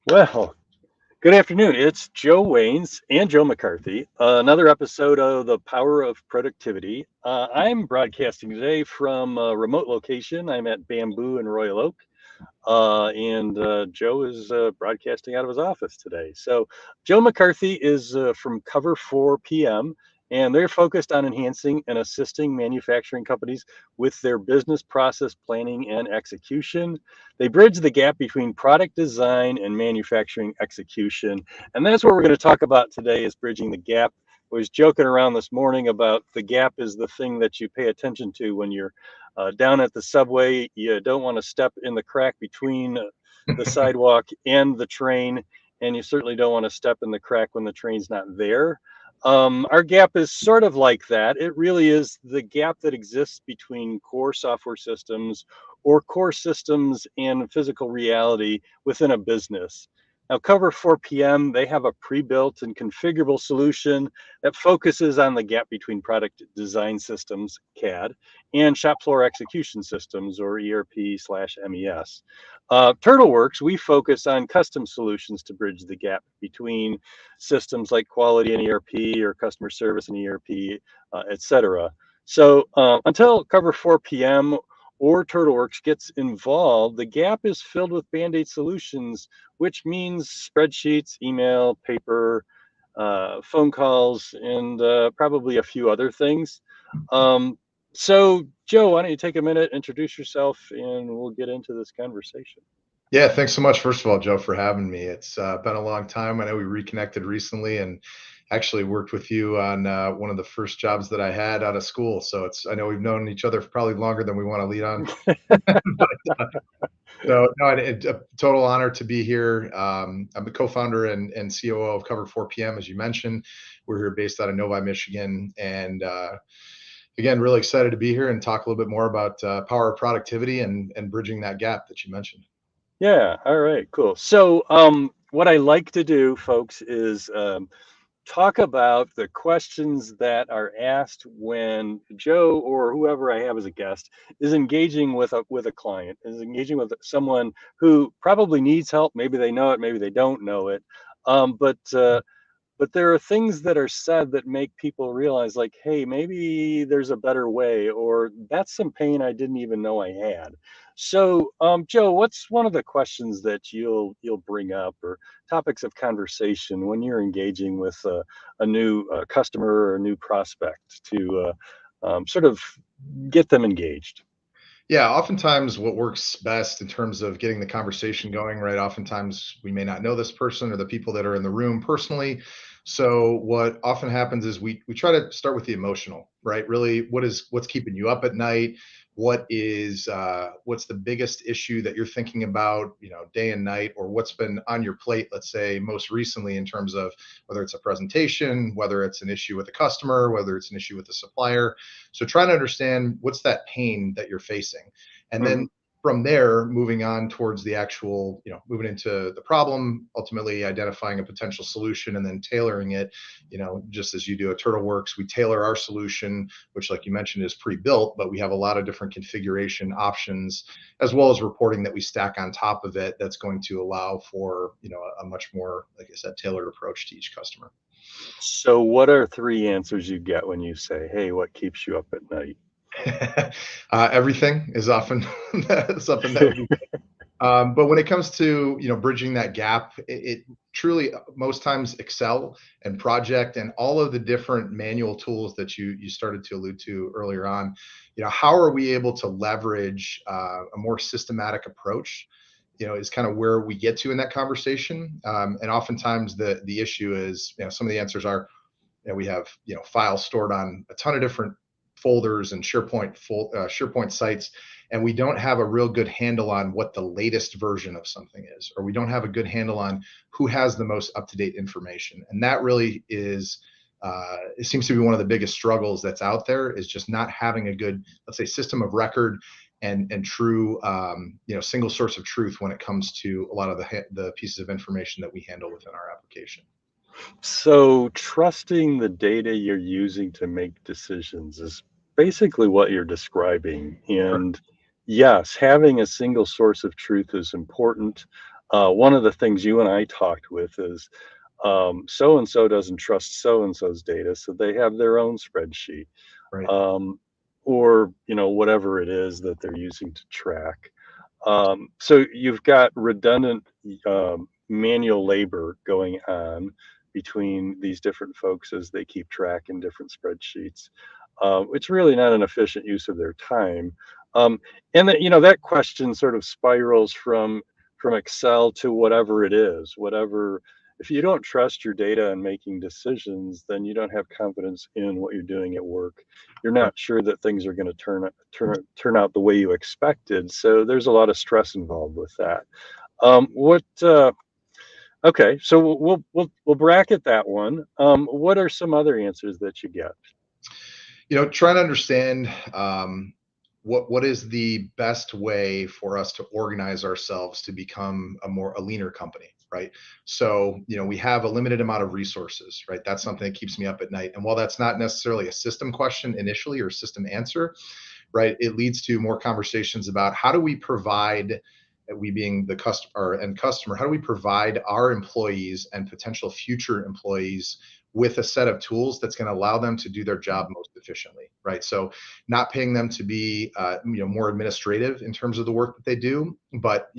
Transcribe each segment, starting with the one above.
Well, good afternoon. It's Joe Wainz and Joe McCarthy. Another episode of The Power of Productivity. I'm broadcasting today from a remote location. I'm at Bamboo in Royal Oak. And Joe is broadcasting out of his office today. So, Joe McCarthy is from Cover 4 PM, and they're focused on enhancing and assisting manufacturing companies with their business process planning and execution. They bridge the gap between product design and manufacturing execution. And that's what we're going to talk about today is bridging the gap. I was joking around this morning about the gap is the thing that you pay attention to when you're down at the subway. You don't want to step in the crack between the sidewalk and the train, and you certainly don't want to step in the crack when the train's not there. Our gap is sort of like that. It really is the gap that exists between core software systems or core systems and physical reality within a business. Now, Cover 4PM, they have a pre-built and configurable solution that focuses on the gap between product design systems, CAD, and shop floor execution systems, or ERP/MES. Turtleworks, we focus on custom solutions to bridge the gap between systems like quality and ERP or customer service and ERP, etc. So until Cover 4PM or Turtleworks gets involved, the gap is filled with band-aid solutions, which means spreadsheets, email, paper, phone calls, and probably a few other things. So, Joe, why don't you take a minute, introduce yourself, and we'll get into this conversation. Yeah, thanks so much, first of all, Joe, for having me. It's been a long time. I know we reconnected recently and actually worked with you on one of the first jobs that I had out of school. So I know we've known each other for probably longer than we want to lead on. So, no, it's a total honor to be here. I'm the co-founder and COO of Cover 4PM, as you mentioned. We're here based out of Novi, Michigan. And again, really excited to be here and talk a little bit more about power of productivity and bridging that gap that you mentioned. Yeah, all right, cool. So, what I like to do, folks, is talk about the questions that are asked when Joe or whoever I have as a guest is engaging with a client, is engaging with someone who probably needs help. Maybe they know it, maybe they don't know it. But there are things that are said that make people realize, like, hey, maybe there's a better way, or that's some pain I didn't even know I had. So, Joe, what's one of the questions that you'll bring up, or topics of conversation when you're engaging with a new customer or a new prospect to sort of get them engaged? Yeah, oftentimes what works best in terms of getting the conversation going, right? Oftentimes we may not know this person or the people that are in the room personally. So what often happens is we try to start with the emotional, right? Really, what's keeping you up at night? What's the biggest issue that you're thinking about, day and night, or what's been on your plate, let's say, most recently in terms of whether it's a presentation, whether it's an issue with a customer, whether it's an issue with a supplier. So trying to understand what's that pain that you're facing. And Hmm. then from there, moving on towards the actual, moving into the problem, ultimately identifying a potential solution and then tailoring it, just as you do at Turtleworks, we tailor our solution, which, like you mentioned, is pre-built, but we have a lot of different configuration options, as well as reporting that we stack on top of it that's going to allow for, a much more, like I said, tailored approach to each customer. So, what are three answers you get when you say, "Hey, what keeps you up at night?" Everything is often something that we but when it comes to bridging that gap, it truly most times Excel and project and all of the different manual tools that you started to allude to earlier on, how are we able to leverage a more systematic approach? Is kind of where we get to in that conversation. And oftentimes the issue is, some of the answers are, we have files stored on a ton of different folders and SharePoint sites, and we don't have a real good handle on what the latest version of something is, or we don't have a good handle on who has the most up-to-date information. And that really is, it seems to be one of the biggest struggles that's out there, is just not having a good, let's say, system of record and true, single source of truth when it comes to a lot of the pieces of information that we handle within our application. So, trusting the data you're using to make decisions is basically what you're describing. And yes, having a single source of truth is important. One of the things you and I talked with is so and so doesn't trust so and so's data, so they have their own spreadsheet, Right. um, or whatever it is that they're using to track. So you've got redundant manual labor going on between these different folks as they keep track in different spreadsheets. It's really not an efficient use of their time. Um, and that that question sort of spirals from Excel to whatever it is, whatever. If you don't trust your data and making decisions, then you don't have confidence in what you're doing at work. You're Right. not sure that things are going to turn out the way you expected. So there's a lot of stress involved with that. What? Okay, so we'll bracket that one. What are some other answers that you get? Trying to understand what is the best way for us to organize ourselves to become a leaner company, right? So, we have a limited amount of resources, right? That's something that keeps me up at night. And while that's not necessarily a system question initially or system answer, right, it leads to more conversations about how do we provide, we being the customer and customer, how do we provide our employees and potential future employees with a set of tools that's going to allow them to do their job most efficiently, right? So not paying them to be more administrative in terms of the work that they do, but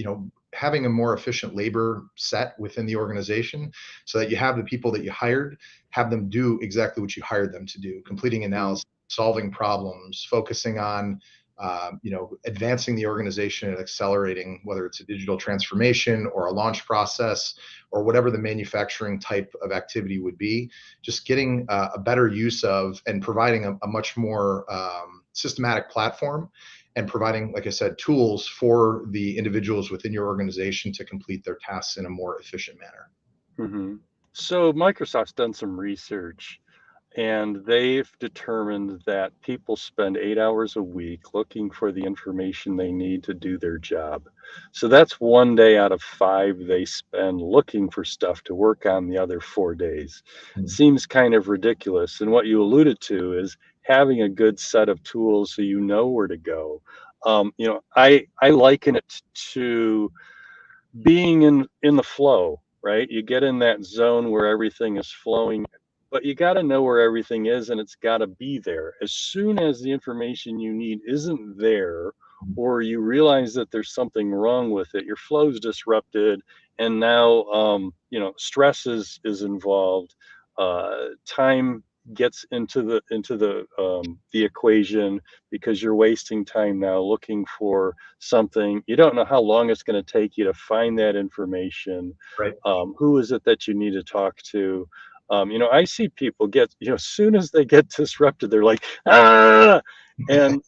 having a more efficient labor set within the organization so that you have the people that you hired have them do exactly what you hired them to do, completing Mhm. analysis, solving problems, focusing on advancing the organization and accelerating, whether it's a digital transformation or a launch process or whatever the manufacturing type of activity would be, just getting a better use of and providing a much more systematic platform and providing, like I said, tools for the individuals within your organization to complete their tasks in a more efficient manner. Mhm. So Microsoft's done some research and they've determined that people spend 8 hours a week looking for the information they need to do their job. So that's 1 day out of 5 they spend looking for stuff to work on the other 4 days. Mm. Seems kind of ridiculous. And what you alluded to is having a good set of tools so you know where to go. I liken it to being in the flow, right? You get in that zone where everything is flowing, but you got to know where everything is and it's got to be there. As soon as the information you need isn't there, or you realize that there's something wrong with it, your flow's disrupted, and now stress is involved. Time gets into the equation because you're wasting time now looking for something. You don't know how long it's going to take you to find that information. Right. Who is it that you need to talk to? I see people get, as soon as they get disrupted, they're like, ah, and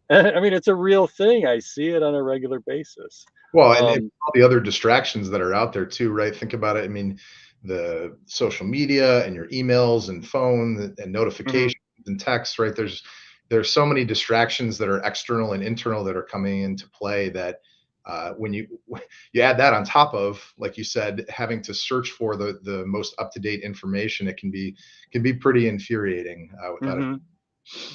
I mean, it's a real thing. I see it on a regular basis. Well, and Um, all the other distractions that are out there too, right? Think about it. I mean, the social media and your emails and phone and mhm, notifications and texts, right? There's so many distractions that are external and internal that are coming into play that when you add that on top of, like you said, having to search for the most up to date information, it can be pretty infuriating without it. mhm.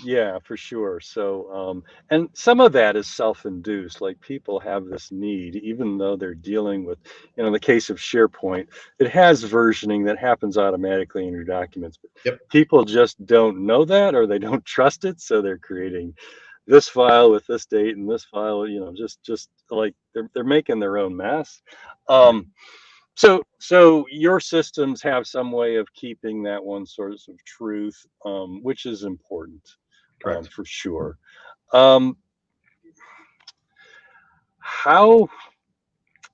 Yeah, for sure. So, and some of that is self-induced. Like people have this need, even though they're dealing with, in the case of SharePoint, it has versioning that happens automatically in your documents. But Yep. people just don't know that, or they don't trust it, so they're creating this file with this date and this file. Just like they're making their own mess. Right. Um, so your systems have some way of keeping that one source of truth, which is important, Correct. for sure. Um, how?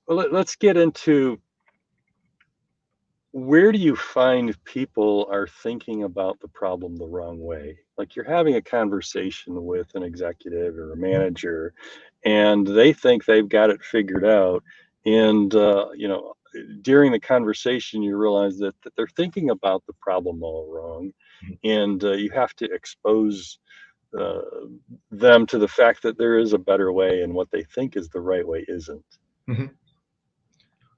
Well, let's get into where do you find people are thinking about the problem the wrong way? Like you're having a conversation with an executive or a manager, and they think they've got it figured out, and during the conversation you realize that they're thinking about the problem all wrong, and you have to expose uh, them to the fact that there is a better way and what they think is the right way isn't. Mhm.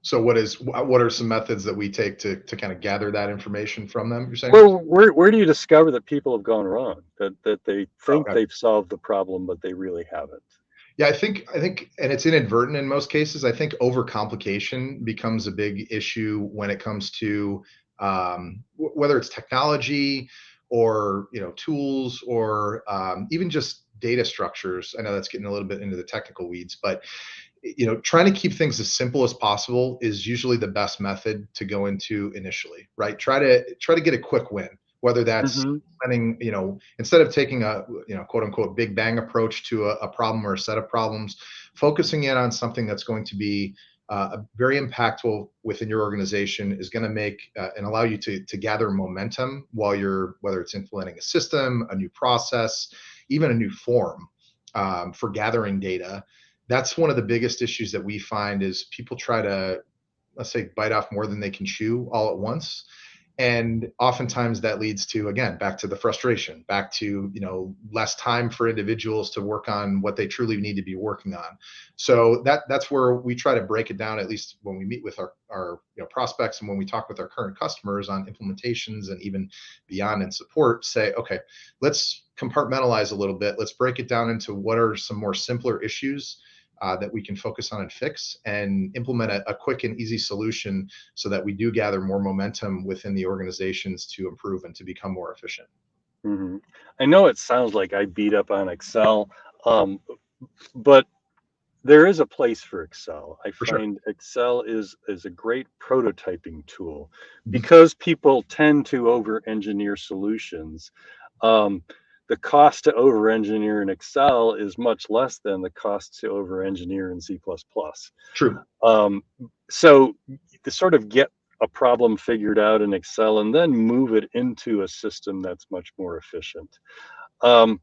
So what are some methods that we take to kind of gather that information from them, you're saying? Well, where do you discover that people have gone wrong? That they Oh, think gotcha. they've solved the problem, but they really haven't. Yeah, I think, and it's inadvertent in most cases. I think overcomplication becomes a big issue when it comes to whether it's technology or tools or even just data structures. I know that's getting a little bit into the technical weeds, but trying to keep things as simple as possible is usually the best method to go into initially, right? Try to get a quick win, whether that's Hmm. planning, instead of taking a, quote unquote, big bang approach to a problem or a set of problems, focusing in on something that's going to be very impactful within your organization is going to make and allow you to gather momentum while whether it's implementing a system, a new process, even a new form for gathering data. That's one of the biggest issues that we find is people try to, let's say, bite off more than they can chew all at once. And oftentimes that leads to, again, back to the frustration, back to less time for individuals to work on what they truly need to be working on. So that's where we try to break it down, at least when we meet with our prospects and when we talk with our current customers on implementations and even beyond in support. Say, okay, let's compartmentalize a little bit. Let's break it down into what are some more simpler issues that we can focus on and fix, and implement a quick and easy solution so that we do gather more momentum within the organizations to improve and to become more efficient. Hmm. I know it sounds like I beat up on Excel, um, but there is a place for Excel. I For sure. find Excel is a great prototyping tool Mhm. because people tend to over engineer solutions. Um, the cost to over engineer in Excel is much less than the cost to over engineer in C++. True. Um, so to sort of get a problem figured out in Excel and then move it into a system that's much more efficient. Um,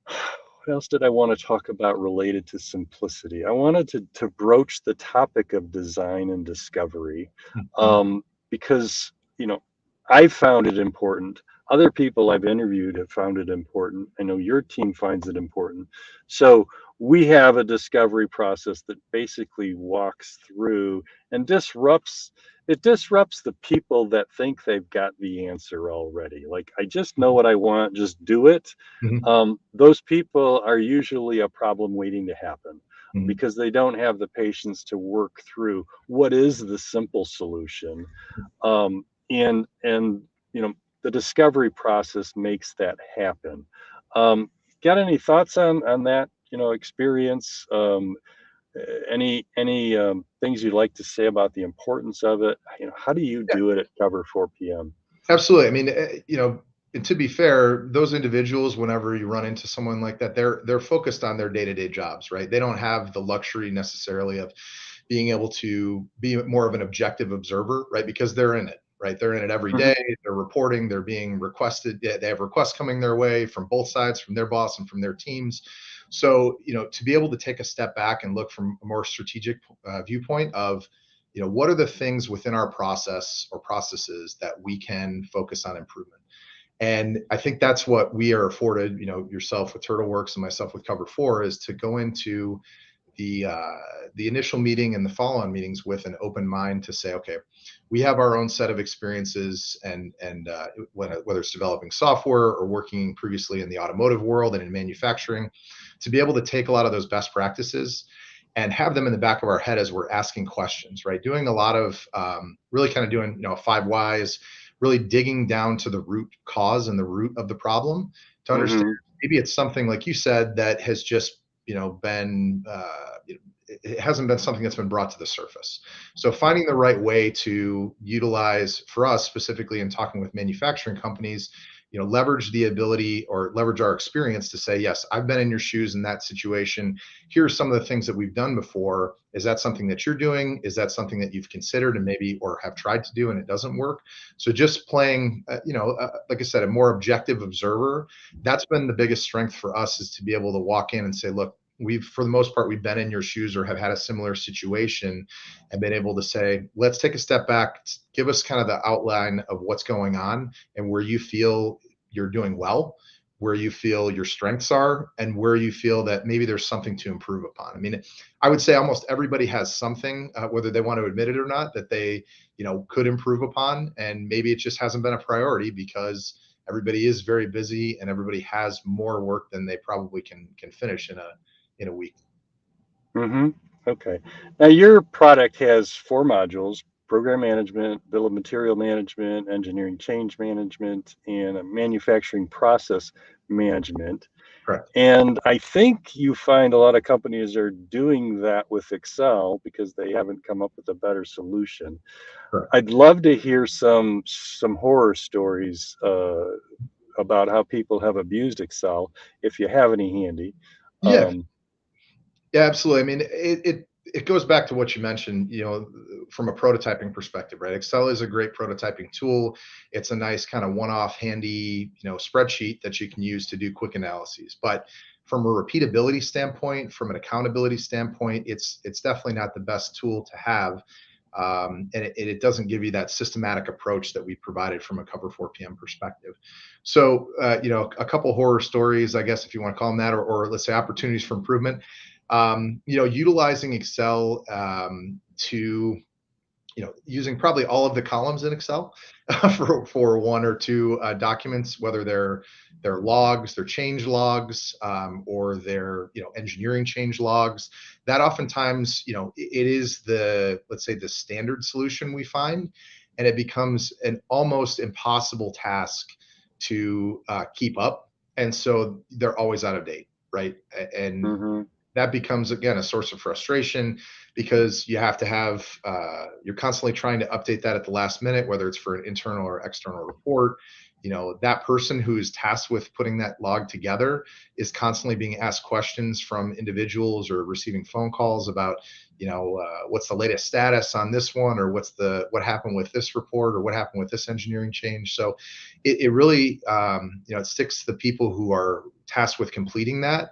what else did I want to talk about related to simplicity? I wanted to broach the topic of design and discovery, Mhm. um, because, you know, I've found it important. Other people I've interviewed have found it important. I know your team finds it important. So we have a discovery process that basically walks through and disrupts the people that think they've got the answer already. Like, I just know what I want, just do it. Mhm. Those people are usually a problem waiting to happen Mhm. because they don't have the patience to work through what is the simple solution. And the discovery process makes that happen. Got any thoughts on that? Experience. Any things you'd like to say about the importance of it? How do you Yeah, do it at Cover 4 p.m.? absolutely. I mean, and to be fair, those individuals, whenever you run into someone like that, they're focused on their day-to-day jobs, right? They don't have the luxury necessarily of being able to be more of an objective observer, right? Because they're in it, right? They're in it every Hmm. day. They're reporting. They're being requested. Yeah, they have requests coming their way from both sides, from their boss and from their teams. So, to be able to take a step back and look from a more strategic viewpoint of, what are the things within our process or processes that we can focus on improvement. And I think that's what we are afforded, yourself with TurtleWorks and myself with Cover Four, is to go into the uh, the initial meeting and the follow-on meetings with an open mind to say, okay, we have our own set of experiences, and whether it's developing software or working previously in the automotive world and in manufacturing, to be able to take a lot of those best practices and have them in the back of our head as we're asking questions, right? Doing a lot of really kind of doing, five whys, really digging down to the root cause and the root of the problem to understand. Hmm. Maybe it's something like you said that has just been it hasn't been something that's been brought to the surface. So finding the right way to utilize, for us specifically in talking with manufacturing companies, leverage the ability or leverage our experience to say, yes, I've been in your shoes in that situation. Here are some of the things that we've done before. Is that something that you're doing? Is that something that you've considered and maybe or have tried to do and it doesn't work? So just playing, like I said, a more objective observer. That's been the biggest strength for us, is to be able to walk in and say, look, we've, for the most part, we've been in your shoes or have had a similar situation and been able to say, let's take a step back, give us kind of the outline of what's going on and where you feel you're doing well, where you feel your strengths are, and where you feel that maybe there's something to improve upon. I mean, I would say almost everybody has something, whether they want to admit it or not, that they, could improve upon. And maybe it just hasn't been a priority because everybody is very busy and everybody has more work than they probably can finish in a week. Mm-hmm. Okay. Now your product has four modules: program management, bill of material management, engineering change management, and a manufacturing process management. Correct. And I think you find a lot of companies are doing that with Excel because they haven't come up with a better solution. Correct. I'd love to hear some horror stories about how people have abused Excel, if you have any handy. Yeah. Um, Yeah, absolutely. I mean, it goes back to what you mentioned, from a prototyping perspective, right? Excel is a great prototyping tool. It's a nice kind of one-off handy, spreadsheet that you can use to do quick analyses. But from a repeatability standpoint, from an accountability standpoint, it's definitely not the best tool to have. And it doesn't give you that systematic approach that we provided from a Cover 4PM perspective. So, a couple horror stories, I guess, if you want to call them that, or let's say opportunities for improvement. Utilizing Excel to using probably all of the columns in Excel for one or two documents, whether they're logs, they're change logs, or they're engineering change logs. That oftentimes it is let's say the standard solution we find, and it becomes an almost impossible task to keep up, and so they're always out of date, right? And mhm. that becomes again a source of frustration because you have to have you're constantly trying to update that at the last minute, whether it's for an internal or external report. That person who's tasked with putting that log together is constantly being asked questions from individuals or receiving phone calls about what's the latest status on this one, or what happened with this report, or what happened with this engineering change. So it really it sticks to the people who are tasked with completing that.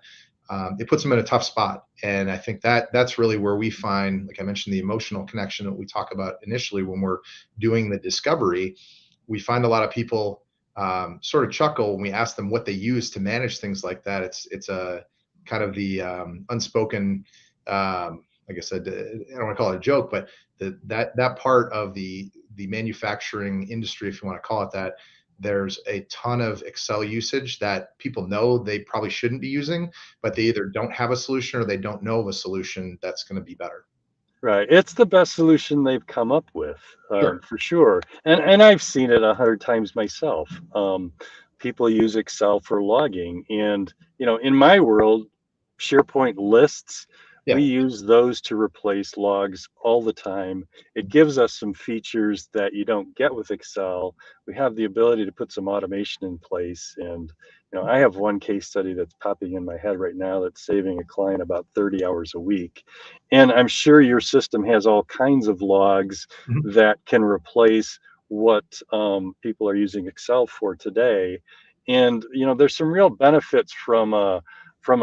It puts them in a tough spot. And I think that's really where we find, like I mentioned, the emotional connection that we talk about initially when we're doing the discovery. We find a lot of people sort of chuckle when we ask them what they use to manage things like that. It's a kind of the unspoken, like I said, I don't want to call it a joke, but that part of the manufacturing industry, if you want to call it that, there's a ton of Excel usage that people know they probably shouldn't be using, but they either don't have a solution or they don't know of a solution that's going to be better. Right. It's the best solution they've come up with, Sure. for sure. And I've seen it 100 times myself. People use Excel for logging, and in my world, SharePoint lists, we Yeah. use those to replace logs all the time. It gives us some features that you don't get with Excel. We have the ability to put some automation in place, and I have one case study that's popping in my head right now that's saving a client about 30 hours a week. And I'm sure your system has all kinds of logs Mhm. that can replace what people are using Excel for today. And there's some real benefits from a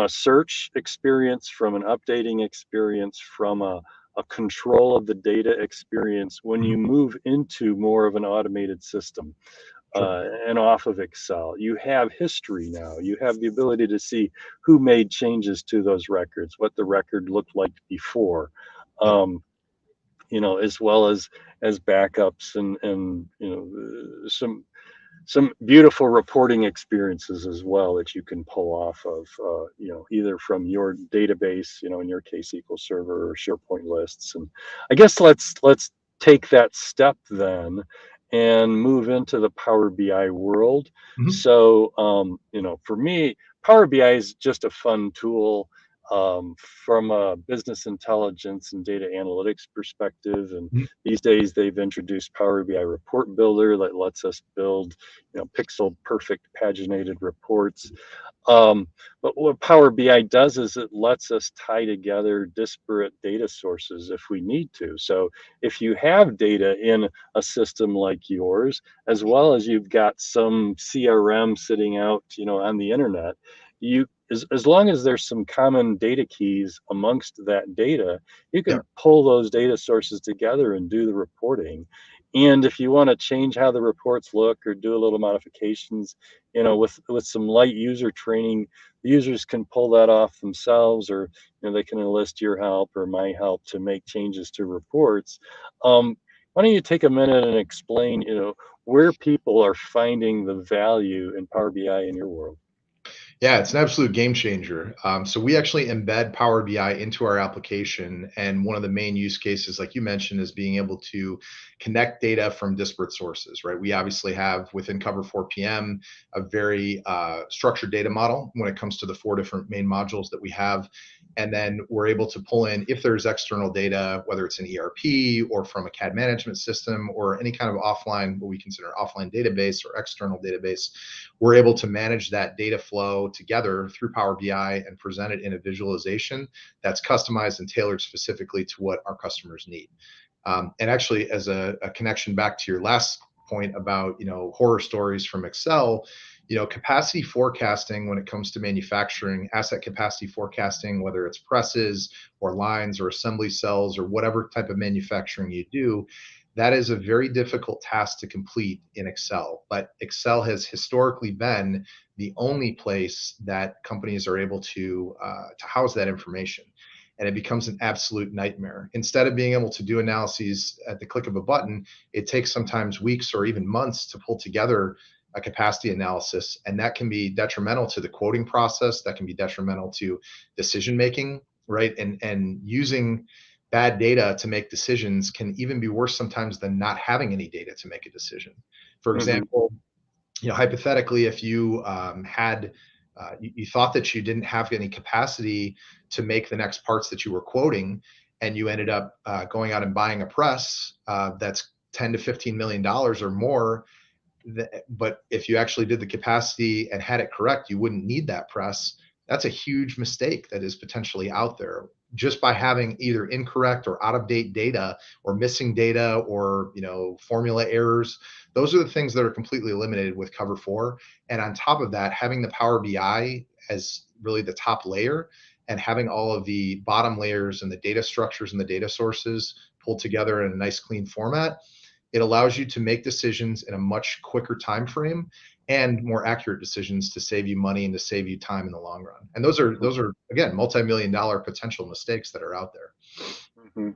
search experience, from an updating experience, from a control of the data experience when Mhm. you move into more of an automated system, Sure. and off of Excel. You have history now. You have the ability to see who made changes to those records, what the record looked like before, Yeah. as well as backups, and some beautiful reporting experiences as well that you can pull off of, either from your database, in your case SQL Server or SharePoint lists. And I guess let's take that step then and move into the Power BI world. Mhm. So, for me, Power BI is just a fun tool, from a business intelligence and data analytics perspective. And Mhm. these days, they've introduced Power BI Report Builder that lets us build, pixel perfect paginated reports. But what Power BI does is it lets us tie together disparate data sources if we need to. So if you have data in a system like yours, as well as you've got some CRM sitting out, on the internet, as long as there's some common data keys amongst that data, you Yeah. can pull those data sources together and do the reporting. And if you want to change how the reports look or do a little modifications, with some light user training, the users can pull that off themselves, or they can enlist your help or my help to make changes to reports. Why don't you take a minute and explain, where people are finding the value in Power BI in your world. Yeah, it's an absolute game changer. So we actually embed Power BI into our application, and one of the main use cases, like you mentioned, is being able to connect data from disparate sources. Right? We obviously have within Cover 4 PM a very structured data model when it comes to the 4 different main modules that we have, and then we're able to pull in if there's external data, whether it's an ERP or from a CAD management system or any kind of offline, what we consider offline database or external database. We're able to manage that data flow together through Power BI and present it in a visualization that's customized and tailored specifically to what our customers need. And actually, as a connection back to your last point about horror stories from Excel, capacity forecasting when it comes to manufacturing, asset capacity forecasting, whether it's presses or lines or assembly cells or whatever type of manufacturing you do, that is a very difficult task to complete in Excel. But Excel has historically been the only place that companies are able to house that information. And it becomes an absolute nightmare. Instead of being able to do analyses at the click of a button, it takes sometimes weeks or even months to pull together a capacity analysis. And that can be detrimental to the quoting process, that can be detrimental to decision making, right? And using bad data to make decisions can even be worse sometimes than not having any data to make a decision. For Hmm. example, hypothetically, if you you thought that you didn't have any capacity to make the next parts that you were quoting, and you ended up going out and buying a press that's 10 to 15 million dollars or more. But if you actually did the capacity and had it correct, you wouldn't need that press. That's a huge mistake that is potentially out there just by having either incorrect or out of date data or missing data or formula errors. Those are the things that are completely eliminated with Cover 4. And on top of that, having the Power BI as really the top layer and having all of the bottom layers and the data structures and the data sources pulled together in a nice clean format, it allows you to make decisions in a much quicker time frame and more accurate decisions to save you money and to save you time in the long run. And those are again multi-million dollar potential mistakes that are out there. Hmm.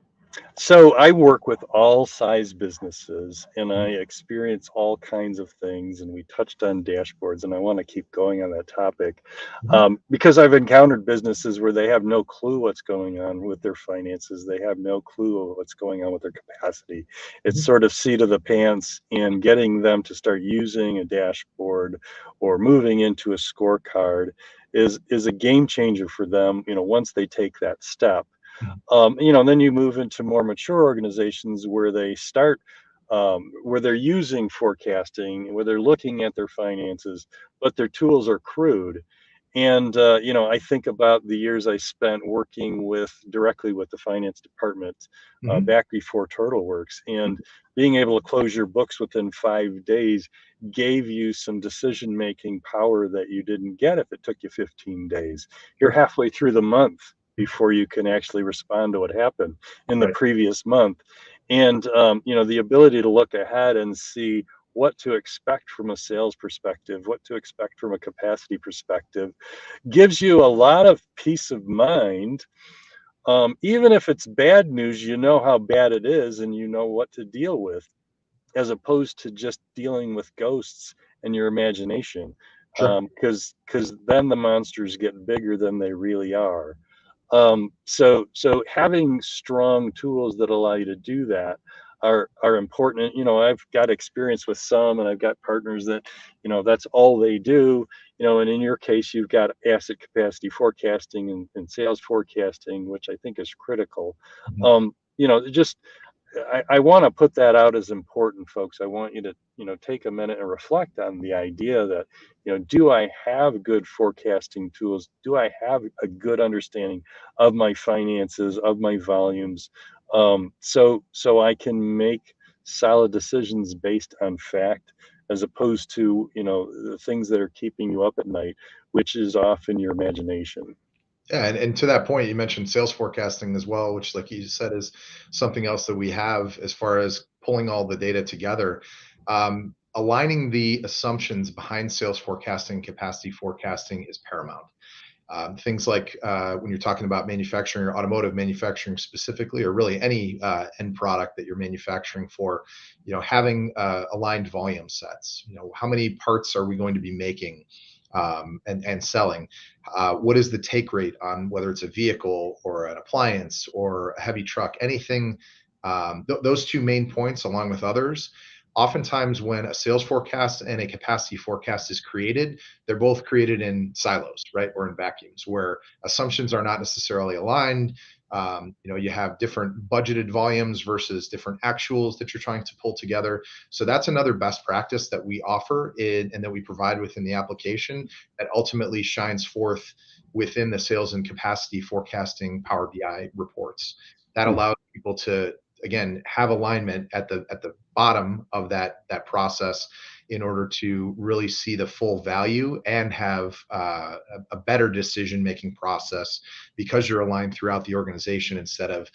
So I work with all size businesses and I experience all kinds of things. And we touched on dashboards, and I want to keep going on that topic Mhm. because I've encountered businesses where they have no clue what's going on with their finances. They have no clue what's going on with their capacity. It's Mhm. sort of seat of the pants, and getting them to start using a dashboard or moving into a scorecard is a game changer for them. Once they take that step. Then you move into more mature organizations where they start, where they're using forecasting, where they're looking at their finances, but their tools are crude. And I think about the years I spent working with directly with the finance department Mhm. back before TurtleWorks, and being able to close your books within 5 days gave you some decision making power that you didn't get if it took you 15 days. You're Sure. halfway through the month before you can actually respond to what happened in the Right. previous month. And the ability to look ahead and see what to expect from a sales perspective, what to expect from a capacity perspective, gives you a lot of peace of mind. Even if it's bad news, you know how bad it is and you know what to deal with, as opposed to just dealing with ghosts and your imagination. Sure. Because then the monsters get bigger than they really are. So having strong tools that allow you to do that are important. I've got experience with some, and I've got partners that that's all they do. And in your case, you've got asset capacity forecasting and sales forecasting, which I think is critical. Mhm. Just I want to put that out as important, folks. I want you to, take a minute and reflect on the idea that, do I have good forecasting tools? Do I have a good understanding of my finances, of my volumes, so I can make solid decisions based on fact, as opposed to, the things that are keeping you up at night, which is often your imagination. Yeah, and to that point, you mentioned sales forecasting as well, which, like you said, is something else that we have as far as pulling all the data together. Aligning the assumptions behind sales forecasting, capacity forecasting is paramount. Things like when you're talking about manufacturing or automotive manufacturing specifically, or really any end product that you're manufacturing for, having aligned volume sets. How many parts are we going to be making and selling? What is the take rate on whether it's a vehicle or an appliance or a heavy truck? Anything. Those two main points, along with others. Oftentimes, when a sales forecast and a capacity forecast is created, they're both created in silos, right, or in vacuums, where assumptions are not necessarily aligned. You have different budgeted volumes versus different actuals that you're trying to pull together. So that's another best practice that we offer and that we provide within the application that ultimately shines forth within the sales and capacity forecasting Power BI reports. That allows people to, again, have alignment at the bottom of that process in order to really see the full value and have a better decision making process, because you're aligned throughout the organization instead of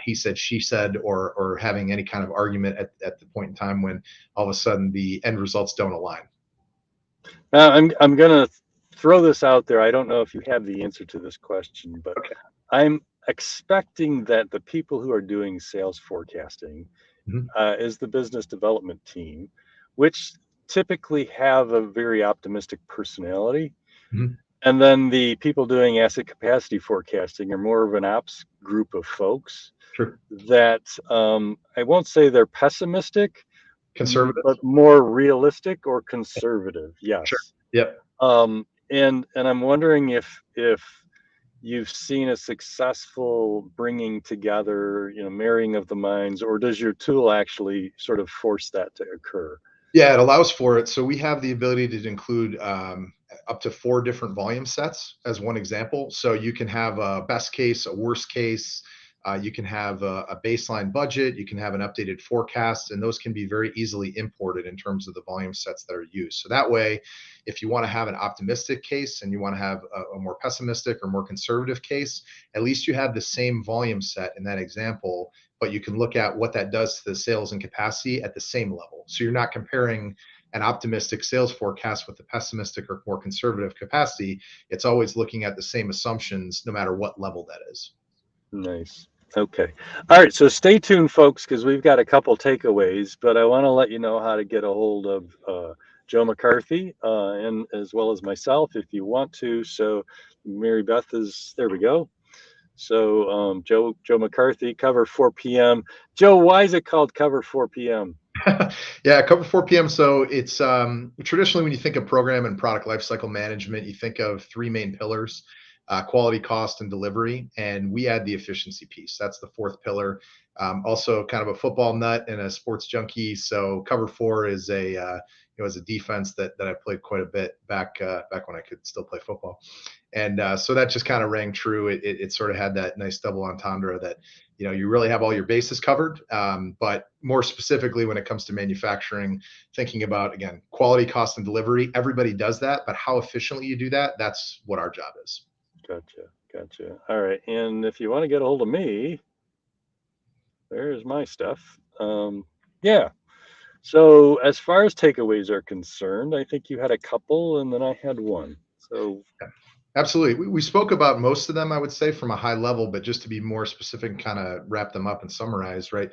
he said, she said, or having any kind of argument at the point in time when all of a sudden the end results don't align. Now, I'm gonna throw this out there. I don't know if you have the answer to this question, but Okay. I'm expecting that the people who are doing sales forecasting Mhm. is the business development team, which typically have a very optimistic personality. Mhm. And then the people doing asset capacity forecasting are more of an ops group of folks Sure. that I won't say they're pessimistic, Conservative. but more realistic or conservative. Sure. Yes. Yep. And I'm wondering if you've seen a successful bringing together, marrying of the minds, or does your tool actually sort of force that to occur? Yeah, it allows for it. So we have the ability to include up to 4 different volume sets as one example. So you can have a best case, a worst case. You can have a baseline budget. You can have an updated forecast, and those can be very easily imported in terms of the volume sets that are used. So that way, if you want to have an optimistic case and you want to have a more pessimistic or more conservative case, at least you have the same volume set in that example, but you can look at what that does to the sales and capacity at the same level. So you're not comparing an optimistic sales forecast with a pessimistic or more conservative capacity. It's always looking at the same assumptions, no matter what level that is. Nice. Okay. All right. So stay tuned, folks, because we've got a couple takeaways, but I want to let you know how to get a hold of Joe McCarthy and as well as myself if you want to. So Mary Beth is there. We go. So Joe McCarthy, cover 4 p.m. Joe, why is it called cover 4 p.m.? Yeah, cover 4 p.m. So it's traditionally when you think of program and product lifecycle management, you think of 3 main pillars: quality, cost, and delivery. And we add the efficiency piece. That's the 4th pillar. Also, kind of a football nut and a sports junkie. So cover 4 is is a defense that I played quite a bit back when I could still play football. And so that just kind of rang true. It sort of had that nice double entendre that you really have all your bases covered, but more specifically when it comes to manufacturing, thinking about, again, quality, cost, and delivery. Everybody does that, but how efficiently you do that's what our job is. Gotcha. All right. And if you want to get a hold of me, there's my stuff. Yeah. So as far as takeaways are concerned, I think you had a couple and then I had one. So Absolutely. We spoke about most of them, I would say, from a high level, but just to be more specific and kind of wrap them up and summarize, right?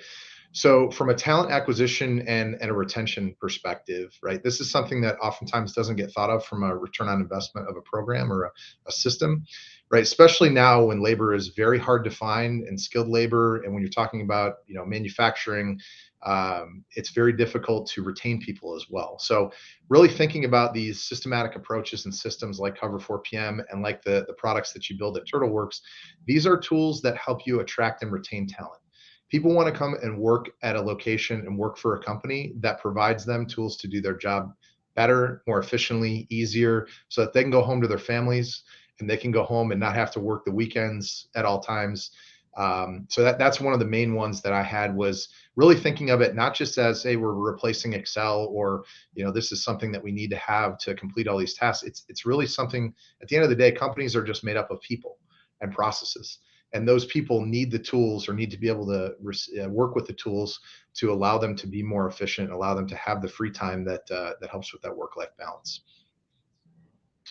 So, from a talent acquisition and a retention perspective, right, this is something that oftentimes doesn't get thought of from a return on investment of a program or a system, right? Especially now when labor is very hard to find and skilled labor, and when you're talking about manufacturing, it's very difficult to retain people as well. So, really thinking about these systematic approaches and systems like Cover 4 PM and like the products that you build at TurtleWorks, these are tools that help you attract and retain talent. People want to come and work at a location and work for a company that provides them tools to do their job better, more efficiently, easier, so that they can go home to their families and they can go home and not have to work the weekends at all times. So that's one of the main ones that I had, was really thinking of it not just as, hey, we're replacing Excel, or this is something that we need to have to complete all these tasks. It's really something, at the end of the day, companies are just made up of people and processes, and those people need the tools, or need to be able to work with the tools to allow them to be more efficient, allow them to have the free time that helps with that work-life balance.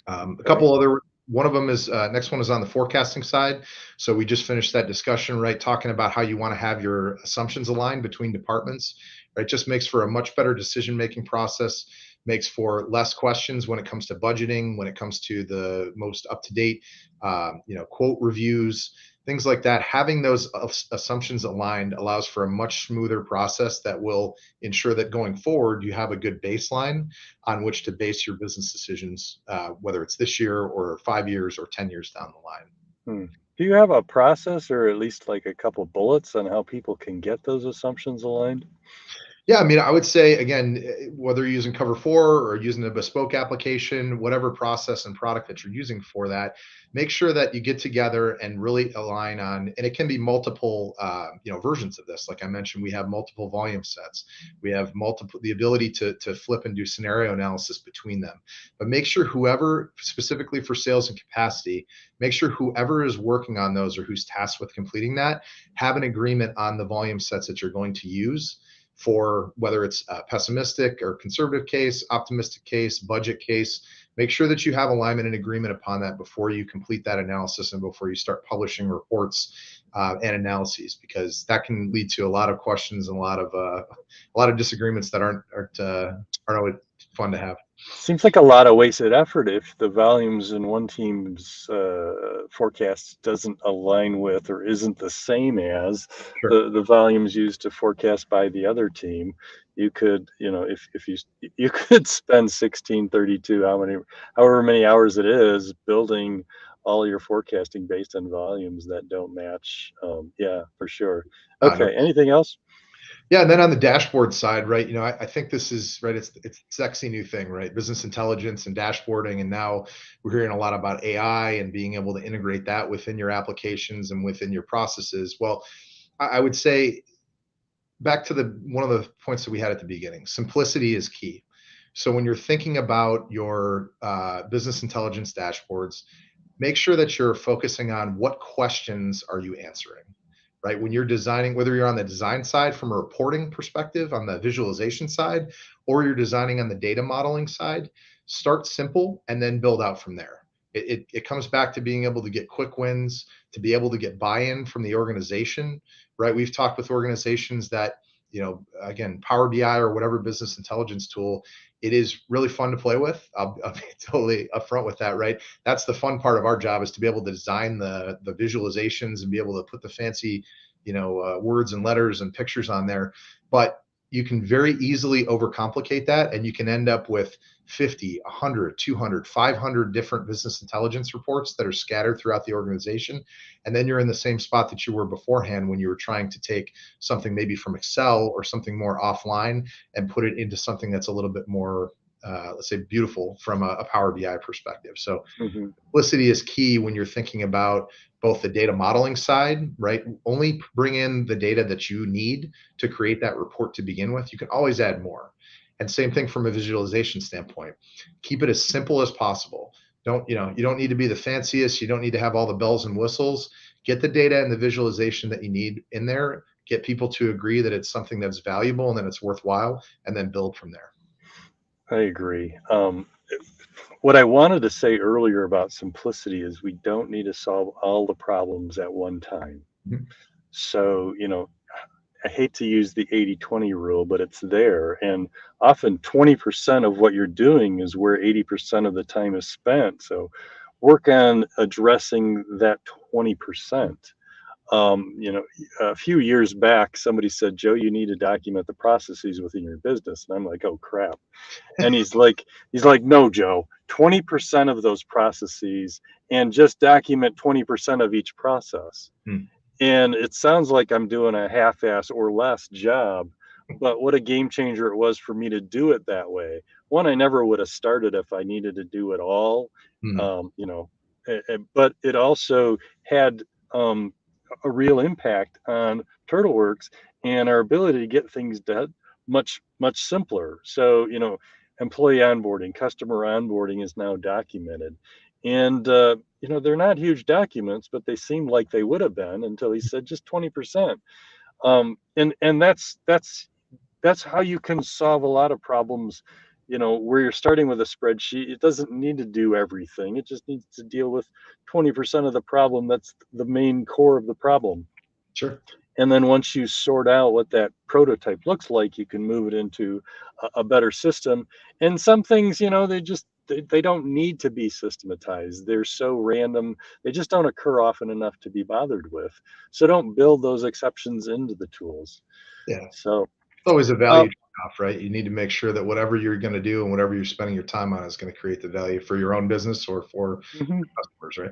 A okay. couple other one of them is next one is on the forecasting side. So we just finished that discussion, right? Talking about how you want to have your assumptions aligned between departments, right? Just makes for a much better decision-making process, makes for less questions when it comes to budgeting, when it comes to the most up-to-date, quote reviews, things like that. Having those assumptions aligned allows for a much smoother process that will ensure that going forward, you have a good baseline on which to base your business decisions, whether it's this year or 5 years or 10 years down the line. Do you have a process or at least like a couple bullets on how people can get those assumptions aligned? Yeah, I mean, I would say again, whether you're using Cover 4 or using a bespoke application, whatever process and product that you're using for that, make sure that you get together and really align on. And it can be multiple, versions of this. Like I mentioned, we have multiple volume sets. We have multiple the ability to flip and do scenario analysis between them. But make sure whoever, specifically for sales and capacity, make sure whoever is working on those or who's tasked with completing that have an agreement on the volume sets that you're going to use for whether it's a pessimistic or conservative case, optimistic case, budget case. Make sure that you have alignment and agreement upon that before you complete that analysis and before you start publishing reports and analyses, because that can lead to a lot of questions and a lot of disagreements that aren't always fun to have. Seems like a lot of wasted effort if the volumes in one team's forecast doesn't align with or isn't the same as Sure. the volumes used to forecast by the other team. You could, if you could spend 1632, however many hours it is, building all your forecasting based on volumes that don't match. Yeah, for sure. No. Okay, anything else? Yeah, and then on the dashboard side, right? I think this is right. It's a sexy new thing, right? Business intelligence and dashboarding, and now we're hearing a lot about AI and being able to integrate that within your applications and within your processes. Well, I would say back to the one of the points that we had at the beginning, simplicity is key. So when you're thinking about your business intelligence dashboards, make sure that you're focusing on what questions are you answering, right? When you're designing, whether you're on the design side from a reporting perspective, on the visualization side, or you're designing on the data modeling side, start simple and then build out from there. It comes back to being able to get quick wins, to be able to get buy-in from the organization, right? We've talked with organizations that, again, Power BI or whatever business intelligence tool, it is really fun to play with. I'll be totally upfront with that, right? That's the fun part of our job, is to be able to design the visualizations and be able to put the fancy, words and letters and pictures on there. But you can very easily overcomplicate that, and you can end up with 50, 100, 200, 500 different business intelligence reports that are scattered throughout the organization. And then you're in the same spot that you were beforehand when you were trying to take something maybe from Excel or something more offline and put it into something that's a little bit more, let's say, beautiful from a Power BI perspective. So Hmm. simplicity is key when you're thinking about both the data modeling side, right? Only bring in the data that you need to create that report to begin with. You can always add more. And same thing from a visualization standpoint. Keep it as simple as possible. You don't need to be the fanciest. You don't need to have all the bells and whistles. Get the data and the visualization that you need in there. Get people to agree that it's something that's valuable and that it's worthwhile, and then build from there. I agree. What I wanted to say earlier about simplicity is we don't need to solve all the problems at one time. Mhm. So, I hate to use the 80/20 rule, but it's there. And often 20% of what you're doing is where 80% of the time is spent. So work on addressing that 20%. A few years back, somebody said, Joe, you need to document the processes within your business. And I'm like, oh crap. And he's like, no, Joe, 20% of those processes and just document 20% of each process. Hmm. And it sounds like I'm doing a half-ass or less job, but what a game changer it was for me to do it that way. One, I never would have started if I needed to do it all, Hmm. um, you know, but it also had a real impact on TurtleWorks and our ability to get things done much simpler. So, employee onboarding, customer onboarding is now documented. And, they're not huge documents, but they seemed like they would have been until he said just 20%. And that's how you can solve a lot of problems where you're starting with a spreadsheet, it doesn't need to do everything. It just needs to deal with 20% of the problem. That's the main core of the problem. Sure. And then once you sort out what that prototype looks like, you can move it into a better system. And some things, they don't need to be systematized. They're so random. They just don't occur often enough to be bothered with. So don't build those exceptions into the tools. Yeah. So It's always a value trade-off, right? You need to make sure that whatever you're going to do and whatever you're spending your time on is going to create the value for your own business or for mhm. customers, right?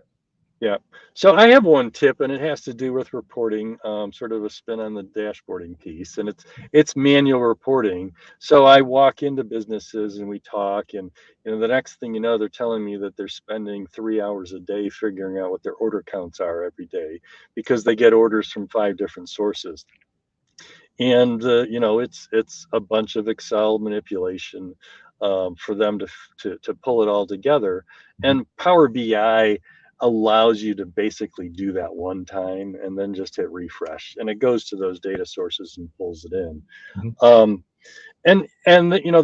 Yeah. So I have one tip, and it has to do with reporting, sort of a spin on the dashboarding piece, and it's manual reporting. So I walk into businesses and we talk, and the next thing you know, they're telling me that they're spending 3 hours a day figuring out what their order counts are every day because they get orders from 5 different sources. And it's a bunch of Excel manipulation for them to pull it all together. Mhm. And Power BI allows you to basically do that one time and then just hit refresh, and it goes to those data sources and pulls it in. Mhm. Um, and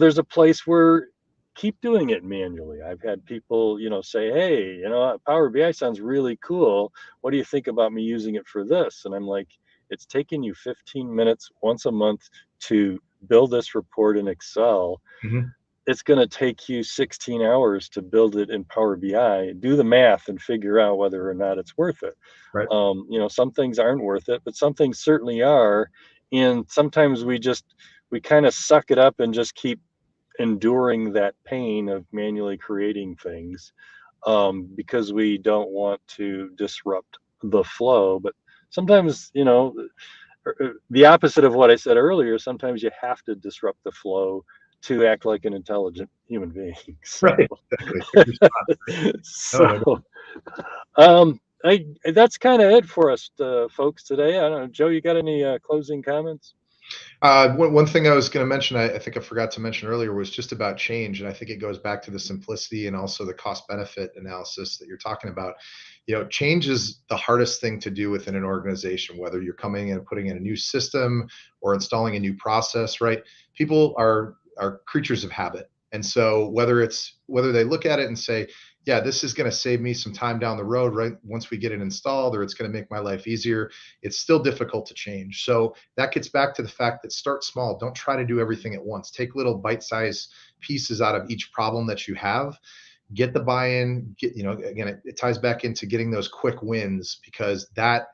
there's a place where keep doing it manually. I've had people say, hey, Power BI sounds really cool. What do you think about me using it for this? And I'm like, it's taking you 15 minutes once a month to build this report in Excel. Mhm. It's going to take you 16 hours to build it in Power BI. Do the math and figure out whether or not it's worth it. Right. Some things aren't worth it, but some things certainly are. And sometimes we kind of suck it up and just keep enduring that pain of manually creating things, because we don't want to disrupt the flow. But sometimes, the opposite of what I said earlier, sometimes you have to disrupt the flow to act like an intelligent human being. So, Right. Exactly. Quick response. No, no, so um, that's kind of it for us, folks, today. I don't know, Joe, you got any closing comments? one thing I was going to mention, I think I forgot to mention earlier, was just about change. And I think it goes back to the simplicity and also the cost benefit analysis that you're talking about. Change is the hardest thing to do within an organization, whether you're coming in and putting in a new system or installing a new process, right? People are creatures of habit. And so whether they look at it and say, yeah, this is going to save me some time down the road, right? Once we get it installed, or it's going to make my life easier, it's still difficult to change. So that gets back to the fact that start small. Don't try to do everything at once. Take little bite-sized pieces out of each problem that you have. Get the buy-in. Again, it ties back into getting those quick wins, because that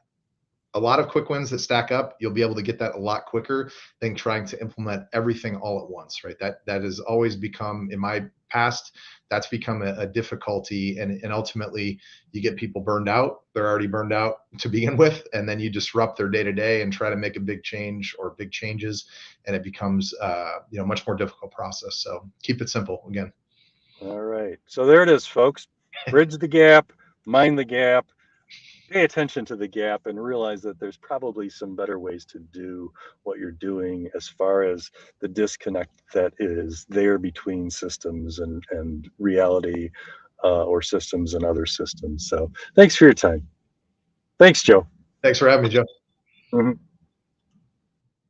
a lot of quick wins that stack up, you'll be able to get that a lot quicker than trying to implement everything all at once, right? That has always become, in my past, that's become a difficulty, and ultimately you get people burned out. They're already burned out to begin with, and then you disrupt their day to day and try to make a big change or big changes, and it becomes much more difficult process. So keep it simple again. All right. So there it is, folks. Bridge the gap, mind the gap, pay attention to the gap, and realize that there's probably some better ways to do what you're doing as far as the disconnect that is there between systems and reality, or systems and other systems. So thanks for your time. Thanks, Joe. Thanks for having me, Joe. Mhm.